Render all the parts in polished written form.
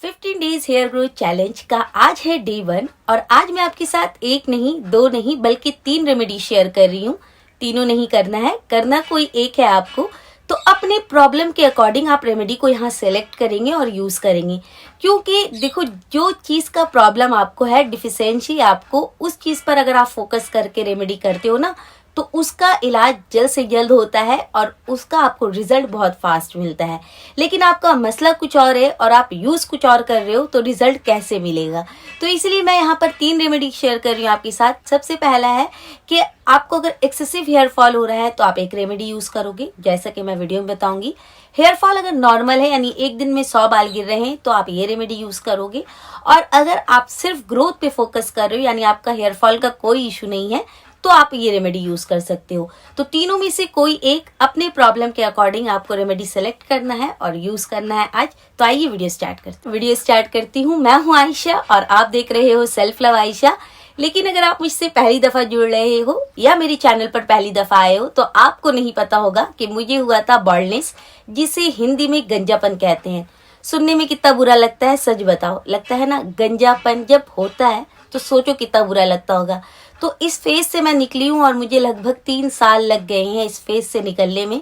15 days hair growth challenge का आज है डे 1 और आज मैं आपके साथ एक नहीं दो नहीं बल्कि 3 रेमेडी शेयर कर रही हूँ। तीनों नहीं करना है, करना कोई एक है आपको। तो अपने प्रॉब्लम के अकॉर्डिंग आप रेमेडी को यहाँ सेलेक्ट करेंगे और यूज करेंगे, क्योंकि देखो जो चीज का प्रॉब्लम आपको है, डिफिशियंसी आपको, उस चीज पर अगर आप फोकस करके रेमेडी करते हो ना तो उसका इलाज जल्द से जल्द होता है और उसका आपको रिजल्ट बहुत फास्ट मिलता है। लेकिन आपका मसला कुछ और है और आप यूज कुछ और कर रहे हो तो रिजल्ट कैसे मिलेगा। तो इसलिए मैं यहाँ पर 3 रेमेडी शेयर कर रही हूँ आपके साथ। सबसे पहला है कि आपको अगर एक्सेसिव हेयर फॉल हो रहा है तो आप एक रेमेडी यूज करोगे, जैसा कि मैं वीडियो में बताऊंगी। हेयर फॉल अगर नॉर्मल है यानी एक दिन में 100 बाल गिर रहे हैं तो आप ये रेमेडी यूज करोगे। और अगर आप सिर्फ ग्रोथ पे फोकस कर रहे हो यानी आपका हेयर फॉल का कोई इशू नहीं है तो आप ये रेमेडी यूज कर सकते हो। तो तीनों में से कोई एक अपने प्रॉब्लम के अकॉर्डिंग आपको रेमेडी सेलेक्ट करना है और यूज करना है आज। तो आइए वीडियो स्टार्ट करती हूँ। मैं हूँ आयशा और आप देख रहे हो सेल्फ लव आयशा। लेकिन अगर आप मुझसे पहली दफा जुड़ रहे हो या मेरे चैनल पर पहली दफा आए हो तो आपको नहीं पता होगा कि मुझे हुआ था बॉल्डनेस, जिसे हिंदी में गंजापन कहते हैं। सुनने में कितना बुरा लगता है, सच बताओ, लगता है ना? गंजापन जब होता है तो सोचो कितना बुरा लगता होगा। तो इस फेज से मैं निकली हूँ और मुझे लगभग 3 साल लग गए हैं इस फेज से निकलने में।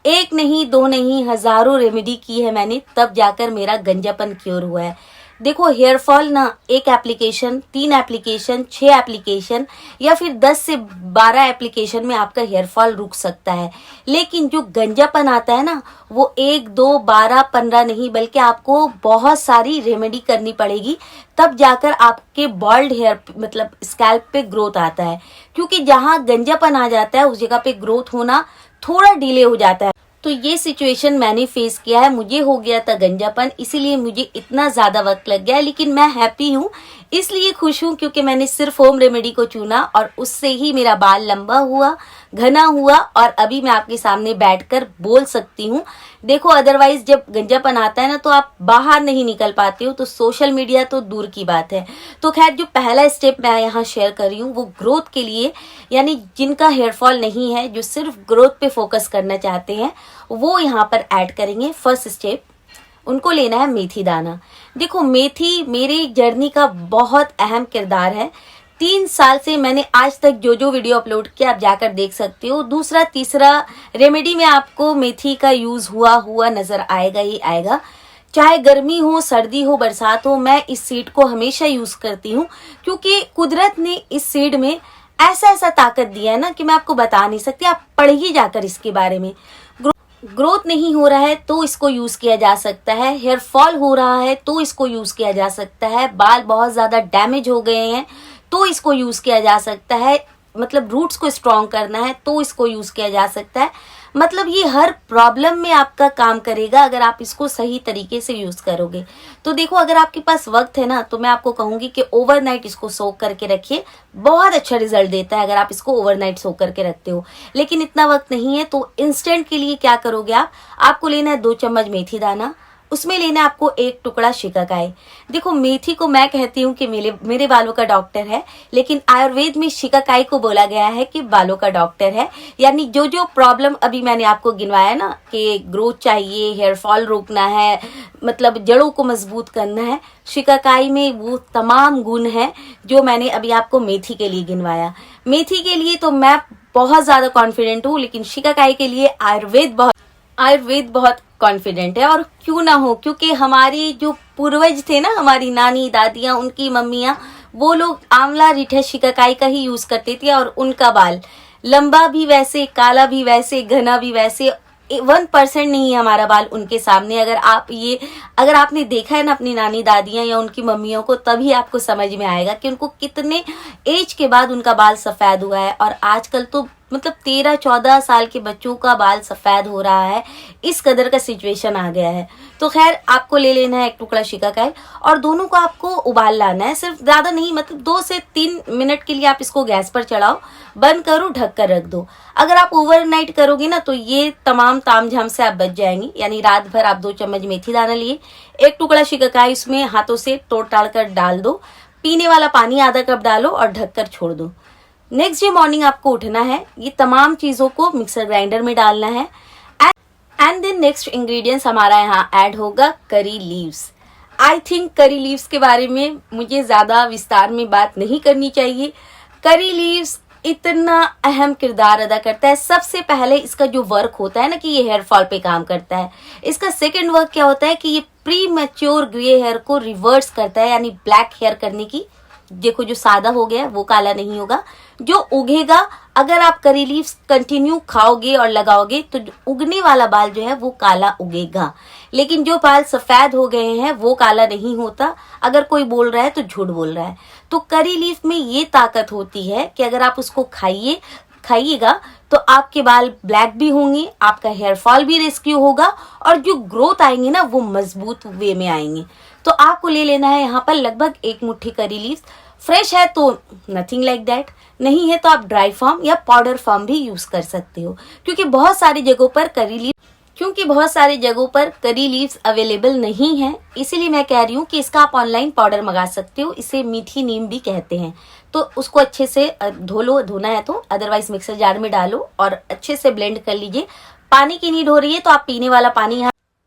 एक नहीं दो नहीं हजारों रेमेडी की है मैंने, तब जाकर मेरा गंजापन क्योर हुआ है। देखो हेयर फॉल ना एक एप्लीकेशन, 3 एप्लीकेशन, 6 एप्लीकेशन या फिर 10 से 12 एप्लीकेशन में आपका हेयर फॉल रुक सकता है। लेकिन जो गंजापन आता है ना वो 1, 2, 12, 15 नहीं बल्कि आपको बहुत सारी रेमेडी करनी पड़ेगी, तब जाकर आपके बॉल्ड हेयर मतलब स्कैल्प पे ग्रोथ आता है। क्योंकि जहाँ गंजापन आ जाता है उस जगह पे ग्रोथ होना थोड़ा डिले हो जाता है। तो ये सिचुएशन मैंने फेस किया है, मुझे हो गया था गंजापन, इसीलिए मुझे इतना ज्यादा वक्त लग गया। लेकिन मैं हैप्पी हूँ, इसलिए खुश हूँ क्योंकि मैंने सिर्फ होम रेमेडी को चुना और उससे ही मेरा बाल लंबा हुआ, घना हुआ और अभी मैं आपके सामने बैठकर बोल सकती हूँ। देखो अदरवाइज जब गंजापन आता है ना तो आप बाहर नहीं निकल पाते हो, तो सोशल मीडिया तो दूर की बात है। तो खैर जो पहला स्टेप मैं यहाँ शेयर कर रही हूँ वो ग्रोथ के लिए, यानी जिनका हेयर फॉल नहीं है, जो सिर्फ ग्रोथ पे फोकस करना चाहते हैं, वो यहाँ पर ऐड करेंगे। फर्स्ट स्टेप उनको लेना है मेथी दाना। देखो मेथी मेरी जर्नी का बहुत अहम किरदार है। 3 साल से मैंने आज तक जो वीडियो अपलोड किया आप जाकर देख सकते हो। दूसरा तीसरा रेमेडी में आपको मेथी का यूज हुआ नजर आएगा ही आएगा। चाहे गर्मी हो, सर्दी हो, बरसात हो, मैं इस सीड को हमेशा यूज करती हूँ क्योंकि कुदरत ने इस सीड में ऐसा ताकत दिया है ना कि मैं आपको बता नहीं सकती। आप पढ़िए जाकर इसके बारे में। ग्रोथ नहीं हो रहा है तो इसको यूज किया जा सकता है, हेयर फॉल हो रहा है तो इसको यूज किया जा सकता है, बाल बहुत ज्यादा डैमेज हो गए हैं तो इसको यूज किया जा सकता है, मतलब रूट्स को स्ट्रॉन्ग करना है तो इसको यूज किया जा सकता है। मतलब ये हर प्रॉब्लम में आपका काम करेगा अगर आप इसको सही तरीके से यूज करोगे। तो देखो अगर आपके पास वक्त है ना तो मैं आपको कहूंगी कि ओवरनाइट इसको सोक करके रखिए, बहुत अच्छा रिजल्ट देता है अगर आप इसको ओवरनाइट सोक करके रखते हो। लेकिन इतना वक्त नहीं है तो इंस्टेंट के लिए क्या करोगे आपको लेना है 2 चम्मच मेथी दाना, उसमें लेना है आपको 1 टुकड़ा शिकाकाई। देखो मेथी को मैं कहती हूँ कि मेरे बालों का डॉक्टर है, लेकिन आयुर्वेद में शिकाकाई को बोला गया है कि बालों का डॉक्टर है। यानी जो प्रॉब्लम अभी मैंने आपको गिनवाया ना कि ग्रोथ चाहिए, हेयर फॉल रोकना है, मतलब जड़ों को मजबूत करना है, शिकाकाई में वो तमाम गुण है जो मैंने अभी आपको मेथी के लिए गिनवाया। मेथी के लिए तो मैं बहुत ज्यादा कॉन्फिडेंट हूँ, लेकिन शिकाकाई के लिए आयुर्वेद बहुत कॉन्फिडेंट है। और क्यों ना हो, क्योंकि हमारी जो पूर्वज थे ना, हमारी नानी दादियां, उनकी मम्मियां, वो लोग आंवला रीठा शिकाकाई का ही यूज करते थे और उनका बाल लंबा भी वैसे, काला भी वैसे, घना भी वैसे। 1% नहीं है हमारा बाल उनके सामने। अगर आपने देखा है ना अपनी नानी दादियां या उनकी मम्मियों को, तभी आपको समझ में आएगा कि उनको कितने एज के बाद उनका बाल सफेद हुआ है। और आजकल तो मतलब 13-14 साल के बच्चों का बाल सफेद हो रहा है, इस कदर का सिचुएशन आ गया है। तो खैर आपको ले लेना है 1 टुकड़ा शिकाकाई और दोनों को आपको उबाल लाना है, सिर्फ ज्यादा नहीं, मतलब 2 से 3 मिनट के लिए आप इसको गैस पर चढ़ाओ, बंद करो, ढक कर रख दो। अगर आप ओवरनाइट करोगे ना तो ये तमाम तामझाम से आप बच जाएंगी। यानी रात भर आप 2 चम्मच मेथी दाना लिए, 1 टुकड़ा शिकाकाई उसमें हाथों से तोड़ ताड़ कर डाल दो, पीने वाला पानी आधा कप डालो और ढक कर छोड़ दो। नेक्स्ट डे मॉर्निंग आपको उठना है, ये तमाम चीजों को मिक्सर ग्राइंडर में डालना है। एंड देन नेक्स्ट इंग्रेडिएंट्स हमारा यहाँ ऐड होगा curry leaves. I think curry leaves के बारे में मुझे ज्यादा विस्तार में बात नहीं करनी चाहिए। करी लीव्स इतना अहम किरदार अदा करता है। सबसे पहले इसका जो वर्क होता है ना कि ये हेयर फॉल पे काम करता है। इसका सेकंड वर्क क्या होता है कि ये प्री मैच्योर ग्रे हेयर को रिवर्स करता है, यानी ब्लैक हेयर करने की। देखो जो सादा हो गया वो काला नहीं होगा, जो उगेगा अगर आप करी लीव्स कंटिन्यू खाओगे और लगाओगे तो उगने वाला बाल जो है वो काला उगेगा। लेकिन जो बाल सफेद हो गए हैं वो काला नहीं होता। अगर कोई बोल रहा है तो झूठ बोल रहा है। तो करी लीफ में ये ताकत होती है कि अगर आप उसको खाइएगा तो आपके बाल ब्लैक भी होंगे, आपका हेयर फॉल भी रेस्क्यू होगा और जो ग्रोथ आएंगे ना वो मजबूत वे में आएंगे। तो आपको ले लेना है यहाँ पर लगभग 1 मुट्ठी करी लीव्स। फ्रेश है तो नथिंग लाइक दैट, नहीं है तो आप ड्राई फॉर्म या पाउडर फॉर्म भी यूज कर सकते हो, क्योंकि बहुत सारी जगहों पर करी लीव्स अवेलेबल नहीं है। इसीलिए मैं कह रही हूँ कि इसका आप ऑनलाइन पाउडर मंगा सकते हो। इसे मीठी नीम भी कहते हैं। तो उसको अच्छे से धो लो, धोना है तो, अदरवाइज मिक्सर जार में डालो और अच्छे से ब्लेंड कर लीजिए। पानी की नीड हो रही है तो आप पीने वाला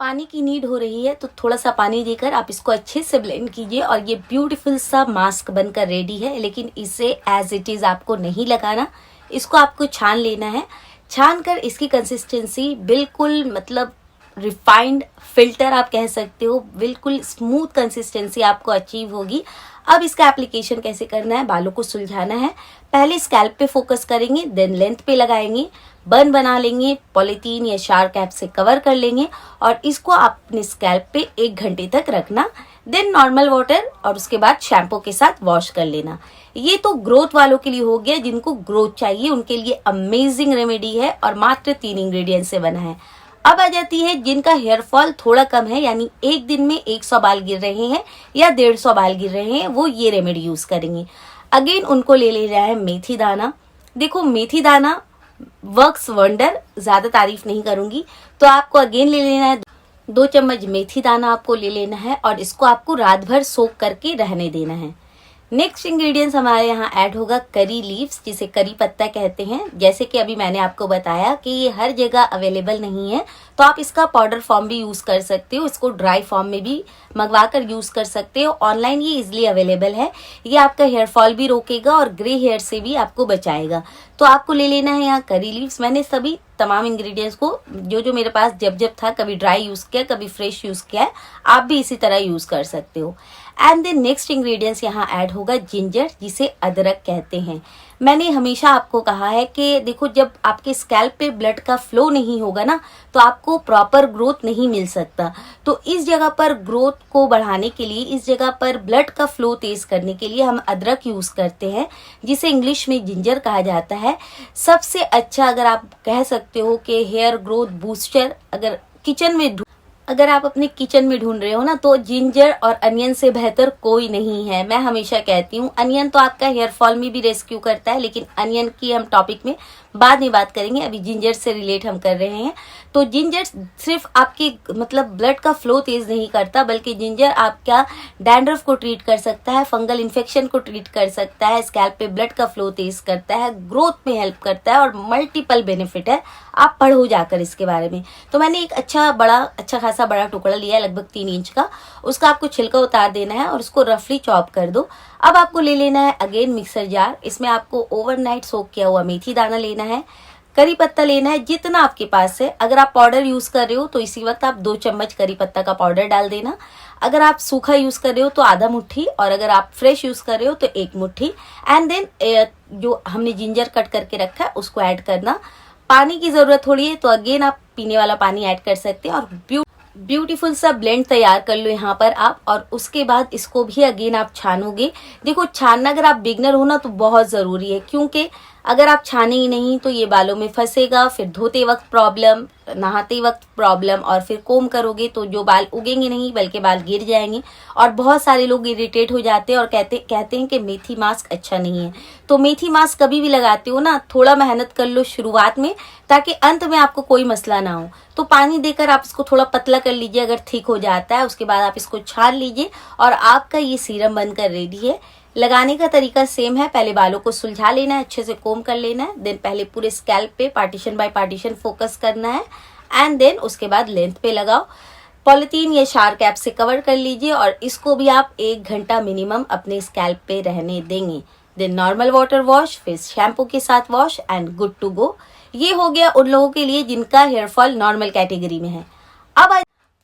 पानी की नीड हो रही है तो थोड़ा सा पानी देकर आप इसको अच्छे से ब्लेंड कीजिए और ये ब्यूटीफुल सा मास्क बनकर रेडी है। लेकिन इसे एज इट इज आपको नहीं लगाना, इसको आपको छान लेना है। छान कर इसकी कंसिस्टेंसी बिल्कुल मतलब रिफाइंड फिल्टर आप कह सकते हो, बिल्कुल स्मूथ कंसिस्टेंसी आपको अचीव होगी। अब इसका एप्लीकेशन कैसे करना है, बालों को सुलझाना है। पहले स्कैल्प पे फोकस करेंगे, देन लेंथ पे लगाएंगे, बन बना लेंगे, पॉलीथीन या शार कैप से कवर कर लेंगे और इसको आप अपने स्कैल्प पे 1 घंटे तक रखना। देन नॉर्मल वाटर और उसके बाद शैम्पू के साथ वॉश कर लेना। ये तो ग्रोथ वालों के लिए हो गया, जिनको ग्रोथ चाहिए उनके लिए अमेजिंग रेमेडी है और मात्र 3 इंग्रेडिएंट से बना है। अब आ जाती है जिनका हेयर फॉल थोड़ा कम है, यानी एक दिन में 100 बाल गिर रहे हैं या 150 बाल गिर रहे हैं, वो ये रेमेडी यूज करेंगे। अगेन उनको ले रहा है मेथी दाना। देखो मेथी दाना वर्क्स वंडर, ज्यादा तारीफ नहीं करूंगी। तो आपको अगेन ले लेना है 2 चम्मच मेथी दाना आपको ले लेना है और इसको आपको रात भर सोक करके रहने देना है। नेक्स्ट इंग्रेडिएंट्स हमारे यहाँ ऐड होगा करी लीव्स, जिसे करी पत्ता कहते हैं। जैसे कि अभी मैंने आपको बताया कि ये हर जगह अवेलेबल नहीं है, तो आप इसका पाउडर फॉर्म भी यूज कर सकते हो, इसको ड्राई फॉर्म में भी मंगवा कर यूज कर सकते हो। ऑनलाइन ये इजिली अवेलेबल है। ये आपका हेयर फॉल भी रोकेगा और ग्रे हेयर से भी आपको बचाएगा। तो आपको ले लेना है यहाँ करी लीव्स। मैंने सभी तमाम इंग्रेडिएंट्स को जो मेरे पास जब था, कभी ड्राई यूज किया, कभी फ्रेश यूज किया है, आप भी इसी तरह यूज कर सकते हो। एंड देन नेक्स्ट इंग्रेडिएंट्स यहाँ ऐड होगा जिंजर, जिसे अदरक कहते हैं। मैंने हमेशा आपको कहा है कि देखो जब आपके स्कैल्प पे ब्लड का फ्लो नहीं होगा ना तो आपको प्रॉपर ग्रोथ नहीं मिल सकता। तो इस जगह पर ग्रोथ को बढ़ाने के लिए, इस जगह पर ब्लड का फ्लो तेज करने के लिए हम अदरक यूज करते हैं, जिसे इंग्लिश में जिंजर कहा जाता है। सबसे अच्छा अगर आप कह सकते हो कि हेयर ग्रोथ बूस्टर अगर आप अपने किचन में ढूंढ रहे हो ना, तो जिंजर और अनियन से बेहतर कोई नहीं है। मैं हमेशा कहती हूँ अनियन तो आपका हेयर फॉल में भी रेस्क्यू करता है, लेकिन अनियन की हम टॉपिक में बाद में बात करेंगे। अभी जिंजर से रिलेट हम कर रहे हैं। तो जिंजर सिर्फ आपकी मतलब ब्लड का फ्लो तेज नहीं करता, बल्कि जिंजर आपका डैंड्रफ को ट्रीट कर सकता है, फंगल इन्फेक्शन को ट्रीट कर सकता है, स्कैल्प पे ब्लड का फ्लो तेज करता है, ग्रोथ में हेल्प करता है और मल्टीपल बेनिफिट है। आप पढ़ो जाकर इसके बारे में। तो मैंने एक अच्छा खासा बड़ा टुकड़ा लिया है, लगभग 3 इंच का। उसका आपको छिलका उतार देना है और उसको रफली चॉप कर दो। अब आपको ले लेना है अगेन मिक्सर जार। इसमें आपको ओवरनाइट सोक किया हुआ मेथी दाना लेना है, करी पत्ता लेना है जितना आपके पास है। अगर आप पाउडर यूज कर रहे हो तो इसी वक्त आप 2 चम्मच करी पत्ता का पाउडर डाल देना। अगर आप सूखा यूज कर रहे हो तो आधा मुट्ठी, और अगर आप फ्रेश यूज कर रहे हो तो 1 मुट्ठी। एंड देन जो हमने जिंजर कट करके रखा है उसको ऐड करना। पानी की जरूरत थोड़ी है तो अगेन आप पीने वाला पानी ऐड कर सकते हैं और ब्यूटीफुल सा ब्लेंड तैयार कर लो यहाँ पर आप। और उसके बाद इसको भी अगेन आप छानोगे। देखो छानना अगर आप बिगनर हो ना तो बहुत जरूरी है, क्योंकि अगर आप छाने ही नहीं तो ये बालों में फंसेगा, फिर धोते वक्त प्रॉब्लम, नहाते वक्त प्रॉब्लम, और फिर कोम करोगे तो जो बाल उगेंगे नहीं बल्कि बाल गिर जाएंगे। और बहुत सारे लोग इरिटेट हो जाते हैं और कहते हैं कि मेथी मास्क अच्छा नहीं है। तो मेथी मास्क कभी भी लगाते हो ना, थोड़ा मेहनत कर लो शुरुआत में, ताकि अंत में आपको कोई मसला ना हो। तो पानी देकर आप इसको थोड़ा पतला कर लीजिए। अगर ठीक हो जाता है उसके बाद आप इसको छान लीजिए और आपका ये सीरम बनकर रेडी है। लगाने का तरीका सेम है। पहले बालों को सुलझा लेना है, अच्छे से कोम कर लेना है, देन पहले पूरे स्कैल्प पे पार्टीशन बाय पार्टीशन फोकस करना है, एंड देन उसके बाद लेंथ पे लगाओ। पॉलिथीन या शार कैप से कवर कर लीजिए और इसको भी आप 1 घंटा मिनिमम अपने स्कैल्प पे रहने देंगे। देन नॉर्मल वाटर वॉश, फिर शैम्पू के साथ wash and good to go. ये हो गया उन लोगों के लिए जिनका हेयर फॉल नॉर्मल कैटेगरी में है।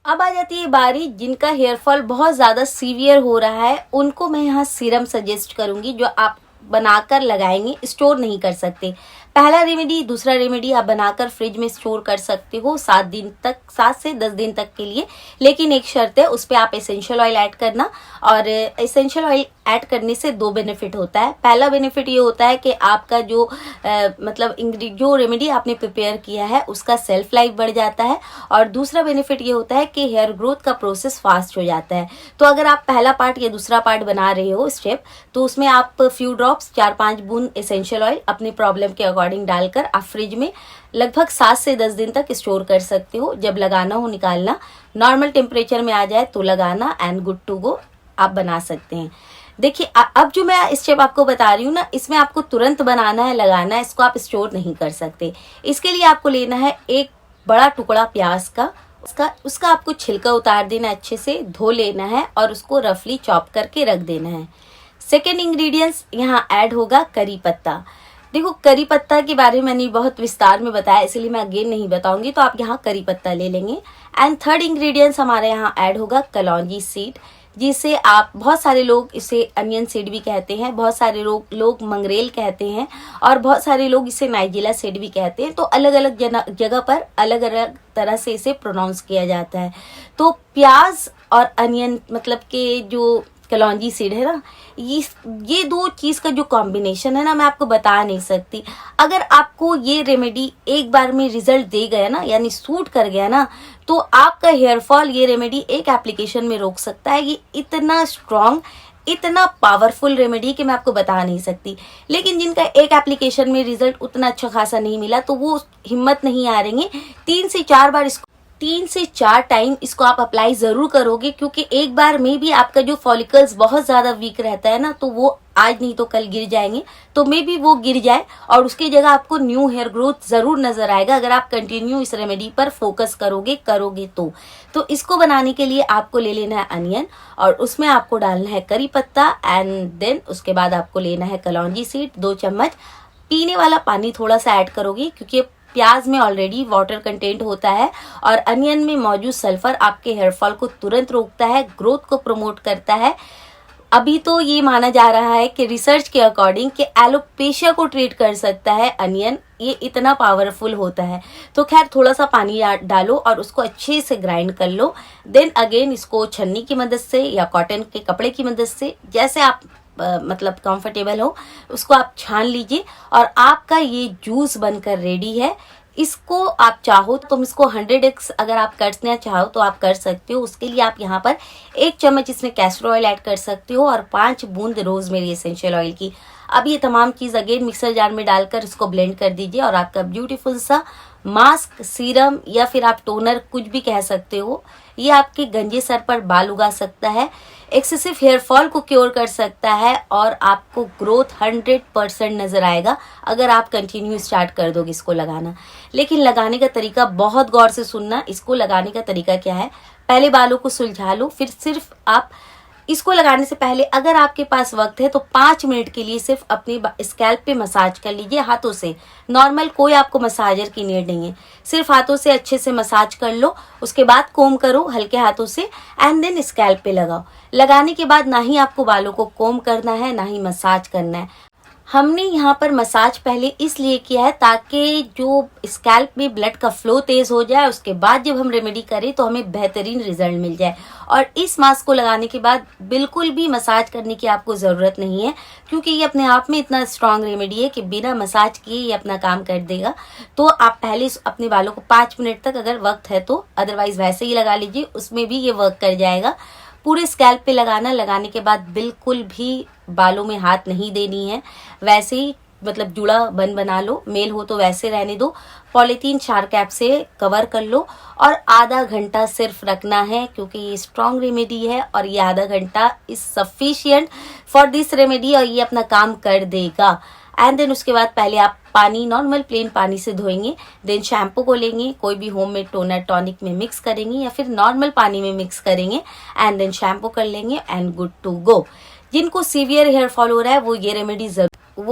अब आ जाती है बारी जिनका हेयर फॉल बहुत ज़्यादा सीवियर हो रहा है। उनको मैं यहाँ सीरम सजेस्ट करूंगी जो आप बनाकर लगाएंगे, स्टोर नहीं कर सकते। पहला रेमेडी, दूसरा रेमेडी आप बनाकर फ्रिज में स्टोर कर सकते हो 7 दिन तक, 7 से 10 दिन तक के लिए। लेकिन एक शर्त है, उस पर आप एसेंशियल ऑयल ऐड करना। और एसेंशियल ऑयल ऐड करने से 2 बेनिफिट होता है। पहला बेनिफिट ये होता है कि आपका जो जो रेमेडी आपने प्रिपेयर किया है उसका सेल्फ लाइफ बढ़ जाता है। और दूसरा बेनिफिट ये होता है कि हेयर ग्रोथ का प्रोसेस फास्ट हो जाता है। तो अगर आप पहला पार्ट या दूसरा पार्ट बना रहे हो स्टेप, तो उसमें आप फ्यू ड्रॉप्स 4-5 बूंद एसेंशियल ऑयल अपनी प्रॉब्लम के अकॉर्डिंग डालकर आप फ्रिज में लगभग 7 से 10 दिन तक स्टोर कर सकते हो। जब लगाना हो निकालना, नॉर्मल टेम्परेचर में आ जाए तो लगाना एंड गुड टू गो आप बना सकते हैं। देखिए अब जो मैं स्टेप आपको बता रही हूँ ना, इसमें आपको तुरंत बनाना है, लगाना है, इसको आप स्टोर नहीं कर सकते। इसके लिए आपको लेना है एक बड़ा टुकड़ा प्याज का, उसका आपको छिलका उतार देना, अच्छे से धो लेना है और उसको रफली चॉप करके रख देना है। सेकेंड इंग्रेडिएंट्स यहाँ ऐड होगा करी पत्ता। देखो करी पत्ता के बारे में मैंने बहुत विस्तार में बताया, इसलिए मैं अगेन नहीं बताऊंगी, तो आप यहाँ करी पत्ता ले लेंगे। एंड थर्ड इंग्रेडिएंट्स हमारे यहाँ ऐड होगा कलौंजी सीड, जिसे आप, बहुत सारे लोग इसे अनियन सीड भी कहते हैं, बहुत सारे लोग मंगरेल कहते हैं और बहुत सारे लोग इसे नाइजिला सीड भी कहते हैं। तो अलग अलग जगह पर अलग अलग तरह से इसे प्रोनाउंस किया जाता है। तो प्याज और अनियन मतलब के जो कलौंजी सीड है ना, ये 2 चीज का जो कॉम्बिनेशन है ना, मैं आपको बता नहीं सकती। अगर आपको ये रेमेडी एक बार में रिजल्ट दे गया ना, यानी सूट कर गया ना, तो आपका हेयर फॉल ये रेमेडी एक एप्लीकेशन में रोक सकता है। ये इतना स्ट्रॉन्ग, इतना पावरफुल रेमेडी कि मैं आपको बता नहीं सकती। लेकिन जिनका एक एप्लीकेशन में रिजल्ट उतना अच्छा खासा नहीं मिला, तो वो हिम्मत नहीं हारेंगे, 3 से 4 टाइम इसको आप अप्लाई जरूर करोगे। क्योंकि एक बार में भी आपका जो फॉलिकल्स बहुत ज्यादा वीक रहता है ना, तो वो आज नहीं तो कल गिर जाएंगे, तो मे बी वो गिर जाए और उसकी जगह आपको न्यू हेयर ग्रोथ जरूर नजर आएगा अगर आप कंटिन्यू इस रेमेडी पर फोकस करोगे तो इसको बनाने के लिए आपको ले लेना है अनियन और उसमें आपको डालना है करी पत्ता एंड देन उसके बाद आपको लेना है कलौंजी सीड 2 चम्मच। पीने वाला पानी थोड़ा सा ऐड करोगे क्योंकि प्याज में ऑलरेडी वाटर कंटेंट होता है और अनियन में मौजूद सल्फर आपके हेयर फॉल को तुरंत रोकता है, ग्रोथ को प्रमोट करता है। अभी तो ये माना जा रहा है कि रिसर्च के अकॉर्डिंग कि एलोपेशिया को ट्रीट कर सकता है अनियन, ये इतना पावरफुल होता है। तो खैर थोड़ा सा पानी डालो और उसको अच्छे से ग्राइंड कर लो। देन अगेन इसको छन्नी की मदद से या कॉटन के कपड़े की मदद से, जैसे आप मतलब कंफर्टेबल हो, उसको आप छान लीजिए और आपका ये जूस बनकर रेडी है। इसको आप चाहो तो तुम इसको 100x अगर आप करना चाहो तो आप कर सकते हो। उसके लिए आप यहाँ पर 1 चम्मच इसमें कैस्टर ऑयल ऐड कर सकते हो और 5 बूंद रोजमेरी एसेंशियल ऑयल की। अब ये तमाम चीज अगेन मिक्सर जार में डालकर इसको ब्लेंड कर दीजिए और आपका ब्यूटीफुल सा मास्क, सीरम या फिर आप टोनर कुछ भी कह सकते हो, ये आपके गंजे सर पर बाल उगा सकता है, एक्सेसिव हेयर फॉल को क्योर कर सकता है और आपको ग्रोथ 100% नजर आएगा अगर आप कंटिन्यू स्टार्ट कर दोगे इसको लगाना। लेकिन लगाने का तरीका बहुत गौर से सुनना। इसको लगाने का तरीका क्या है, पहले बालों को सुलझा लो, फिर सिर्फ आप इसको लगाने से पहले अगर आपके पास वक्त है तो 5 मिनट के लिए सिर्फ अपने स्कैल्प पे मसाज कर लीजिए हाथों से। नॉर्मल कोई आपको मसाजर की नीड नहीं है, सिर्फ हाथों से अच्छे से मसाज कर लो। उसके बाद कोम करो हल्के हाथों से एंड देन स्कैल्प पे लगाओ। लगाने के बाद ना ही आपको बालों को कोम करना है ना ही मसाज करना है। हमने यहाँ पर मसाज पहले इसलिए किया है ताकि जो स्कैल्प में ब्लड का फ्लो तेज हो जाए, उसके बाद जब हम रेमेडी करें तो हमें बेहतरीन रिजल्ट मिल जाए। और इस मास्क को लगाने के बाद बिल्कुल भी मसाज करने की आपको ज़रूरत नहीं है क्योंकि ये अपने आप में इतना स्ट्रांग रेमेडी है कि बिना मसाज किए ये अपना काम कर देगा। तो आप पहले अपने बालों को 5 मिनट तक अगर वक्त है तो, अदरवाइज वैसे ही लगा लीजिए, उसमें भी ये वर्क कर जाएगा। पूरे स्कैल्प पे लगाना, लगाने के बाद बिल्कुल भी बालों में हाथ नहीं देनी है, वैसे ही मतलब जुड़ा बन बना लो, मेल हो तो वैसे रहने दो। पॉलीथीन शार कैप से कवर कर लो और आधा घंटा सिर्फ रखना है क्योंकि ये स्ट्रॉन्ग रेमेडी है और ये आधा घंटा is sufficient for this remedy और ये अपना काम कर देगा। एंड देन उसके बाद पहले आप पानी नॉर्मल प्लेन पानी से धोएंगे, देन शैम्पू को लेंगे, कोई भी होममेड टोनर टॉनिक में मिक्स करेंगे या फिर नॉर्मल पानी में मिक्स करेंगे एंड देन शैम्पू कर लेंगे एंड गुड टू गो। जिनको सीवियर हेयर फॉल हो रहा है वो ये रेमेडी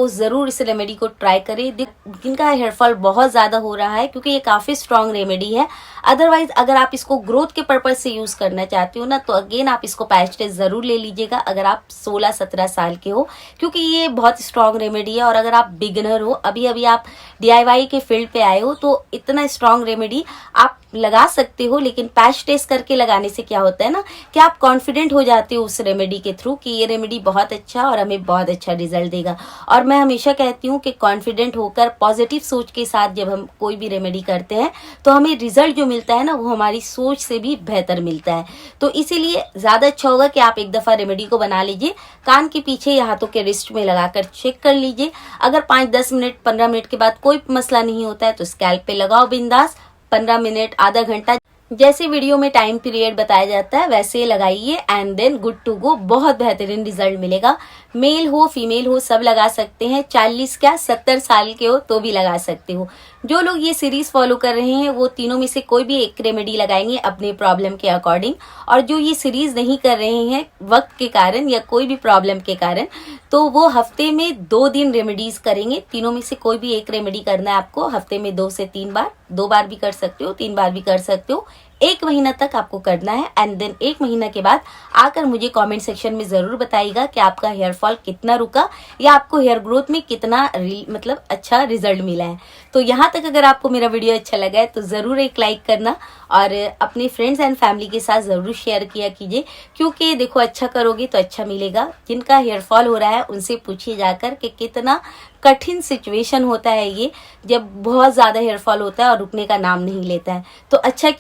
जरूर इस रेमेडी को ट्राई करें। जिनका हेयर फॉल बहुत ज्यादा हो रहा है, क्योंकि ये काफी स्ट्रॉन्ग रेमेडी है। अदरवाइज अगर आप इसको ग्रोथ के पर्पज से यूज करना चाहते हो ना, तो अगेन आप इसको पैच टेस्ट जरूर ले लीजिएगा अगर आप 16-17 साल के हो, क्योंकि ये बहुत स्ट्रॉन्ग रेमेडी है। और अगर आप बिगिनर हो, अभी अभी आप DIY के फील्ड पे आए हो, तो इतना स्ट्रॉन्ग रेमेडी आप लगा सकते हो, लेकिन पैच टेस्ट करके लगाने से क्या होता है ना कि आप कॉन्फिडेंट हो जाते हो उस रेमेडी के थ्रू कि ये रेमेडी बहुत अच्छा और हमें बहुत अच्छा रिजल्ट देगा। और मैं हमेशा कहती हूँ कि कॉन्फिडेंट होकर पॉजिटिव सोच के साथ जब हम कोई भी रेमेडी करते हैं तो हमें रिजल्ट जो मिलता है ना वो हमारी सोच से भी बेहतर मिलता है। तो इसीलिए ज्यादा अच्छा होगा कि आप एक दफा रेमेडी को बना लीजिए, कान के पीछे या हाथों के रिस्ट में लगाकर चेक कर लीजिए। अगर 5-10 मिनट 15 मिनट के बाद कोई मसला नहीं होता है तो स्कैल्प पे लगाओ बिंदास, 15 मिनट आधा घंटा जैसे वीडियो में टाइम पीरियड बताया जाता है वैसे लगाइए and then good to go. बहुत बेहतरीन रिजल्ट मिलेगा। मेल हो फीमेल हो सब लगा सकते हैं, 40 क्या 70 साल के हो तो भी लगा सकते हो। जो लोग ये सीरीज फॉलो कर रहे हैं वो तीनों में से कोई भी एक रेमेडी लगाएंगे अपने प्रॉब्लम के अकॉर्डिंग, और जो ये सीरीज नहीं कर रहे हैं वक्त के कारण या कोई भी प्रॉब्लम के कारण, तो वो हफ्ते में 2 दिन रेमेडीज करेंगे। तीनों में से कोई भी एक रेमेडी करना है आपको हफ्ते में 2 से 3 बार, 2 बार भी कर सकते हो, 3 बार भी कर सकते हो। 1 महीना तक आपको करना है एंड देन 1 महीना के बाद आकर मुझे कमेंट सेक्शन में जरूर बताइएगा कि आपका हेयर फॉल कितना रुका या आपको हेयर ग्रोथ में कितना मतलब अच्छा रिजल्ट मिला है। तो यहाँ तक अगर आपको मेरा वीडियो अच्छा लगा है तो जरूर एक लाइक करना और अपने फ्रेंड्स एंड फैमिली के साथ जरूर शेयर किया कीजिए, क्योंकि देखो अच्छा करोगे तो अच्छा मिलेगा। जिनका हेयर फॉल हो रहा है उनसे पूछिए जाकर कि कितना कठिन सिचुएशन होता है ये, जब बहुत ज्यादा हेयर फॉल होता है और रुकने का नाम नहीं लेता है। तो अच्छा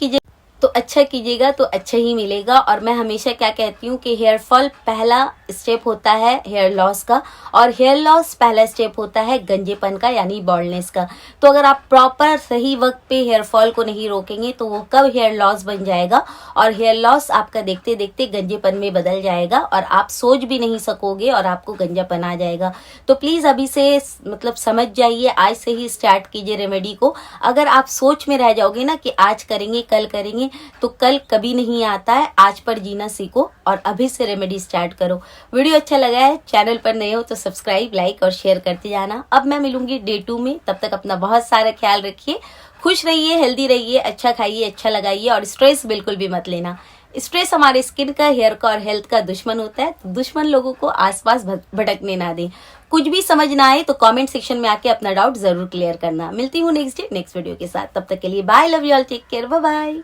कीजिएगा तो अच्छा ही मिलेगा। और मैं हमेशा क्या कहती हूँ कि हेयर फॉल पहला स्टेप होता है हेयर लॉस का, और हेयर लॉस पहला स्टेप होता है गंजेपन का यानी बॉल्डनेस का। तो अगर आप प्रॉपर सही वक्त पे हेयर फॉल को नहीं रोकेंगे तो वो कब हेयर लॉस बन जाएगा और हेयर लॉस आपका देखते देखते गंजेपन में बदल जाएगा और आप सोच भी नहीं सकोगे और आपको गंजापन आ जाएगा। तो प्लीज अभी से मतलब समझ जाइए, आज से ही स्टार्ट कीजिए रेमेडी को। अगर आप सोच में रह जाओगे ना कि आज करेंगे कल करेंगे, तो कल कभी नहीं आता है। आज पर जीना सीखो और अभी से रेमेडी स्टार्ट करो। वीडियो अच्छा लगा है, चैनल पर नए हो तो सब्सक्राइब लाइक और शेयर करते जाना। अब मैं मिलूंगी डे 2 में, तब तक अपना बहुत सारा ख्याल रखिए, खुश रहिए, हेल्दी रहिए, अच्छा खाइए, अच्छा लगाइए और स्ट्रेस बिल्कुल भी मत लेना। स्ट्रेस हमारे स्किन का, हेयर का और हेल्थ का दुश्मन होता है। तो दुश्मन लोगों को आसपास भटकने ना दें। कुछ भी समझ ना आए तो कमेंट सेक्शन में आके अपना डाउट जरूर क्लियर करना। मिलती हूँ नेक्स्ट वीडियो के साथ, तब तक के लिए bye, love you all, take care, bye bye.